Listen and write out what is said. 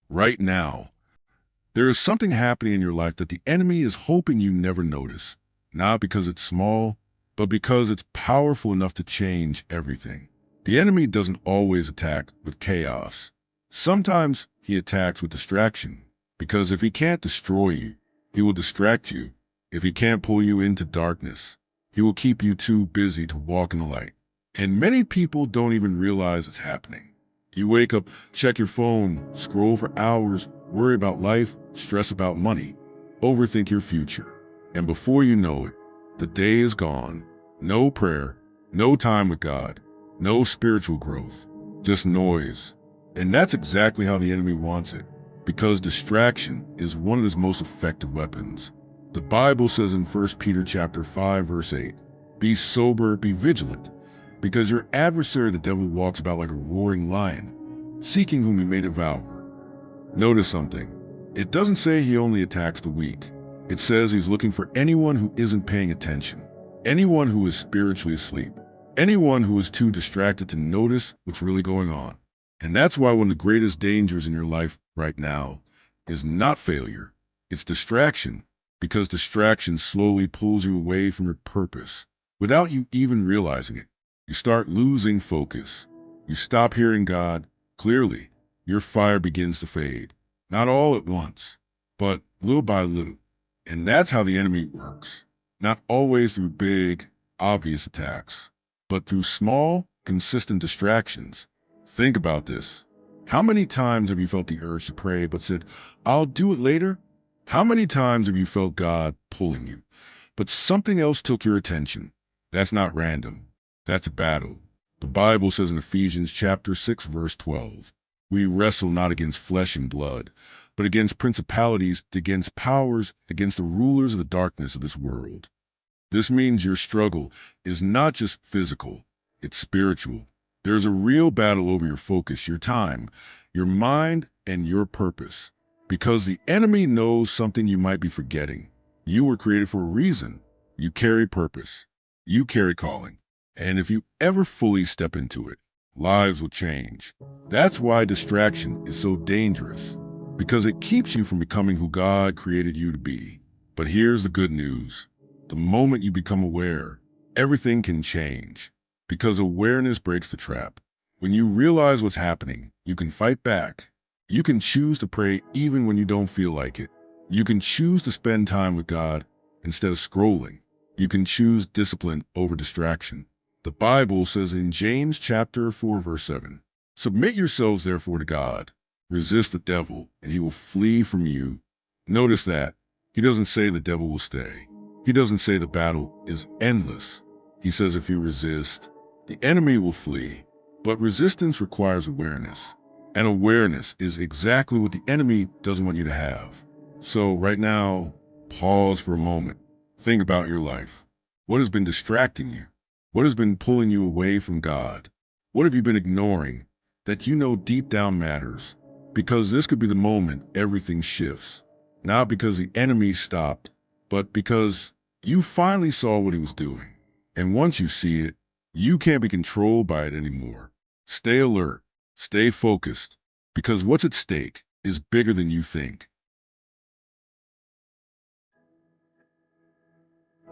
right now. There is something happening in your life that the enemy is hoping you never notice, not because it's small, but because it's powerful enough to change everything. The enemy doesn't always attack with chaos. Sometimes he attacks with distraction, because if he can't destroy you, he will distract you. If he can't pull you into darkness, he will keep you too busy to walk in the light. And many people don't even realize it's happening. You wake up, check your phone, scroll for hours, worry about life, stress about money, overthink your future. And before you know it, the day is gone. No prayer, no time with God, no spiritual growth, just noise. And that's exactly how the enemy wants it, because distraction is one of his most effective weapons. The Bible says in 1 Peter chapter 5, verse 8, "Be sober, be vigilant, because your adversary the devil walks about like a roaring lion, seeking whom he may devour." Notice something. It doesn't say he only attacks the weak. It says he's looking for anyone who isn't paying attention, anyone who is spiritually asleep, anyone who is too distracted to notice what's really going on. And that's why one of the greatest dangers in your life right now is not failure, it's distraction, because distraction slowly pulls you away from your purpose without you even realizing it. You start losing focus. You stop hearing God clearly. Your fire begins to fade. Not all at once, but little by little. And that's how the enemy works. Not always through big, obvious attacks, but through small, consistent distractions. Think about this. How many times have you felt the urge to pray but said, "I'll do it later"? How many times have you felt God pulling you, but something else took your attention? That's not random. That's a battle. The Bible says in Ephesians chapter 6, verse 12, "We wrestle not against flesh and blood, but against principalities, against powers, against the rulers of the darkness of this world." This means your struggle is not just physical, it's spiritual. There's a real battle over your focus, your time, your mind, and your purpose. Because the enemy knows something you might be forgetting. You were created for a reason. You carry purpose. You carry calling. And if you ever fully step into it, lives will change. That's why distraction is so dangerous, because it keeps you from becoming who God created you to be. But here's the good news. The moment you become aware, everything can change, because awareness breaks the trap. When you realize what's happening, you can fight back. You can choose to pray even when you don't feel like it. You can choose to spend time with God instead of scrolling. You can choose discipline over distraction. The Bible says in James chapter 4, verse 7, "Submit yourselves therefore to God. Resist the devil, and he will flee from you." Notice that. He doesn't say the devil will stay. He doesn't say the battle is endless. He says if you resist, the enemy will flee. But resistance requires awareness. And awareness is exactly what the enemy doesn't want you to have. So right now, pause for a moment. Think about your life. What has been distracting you? What has been pulling you away from God? What have you been ignoring that you know deep down matters? Because this could be the moment everything shifts. Not because the enemy stopped, but because you finally saw what he was doing. And once you see it, you can't be controlled by it anymore. Stay alert. Stay focused. Because what's at stake is bigger than you think.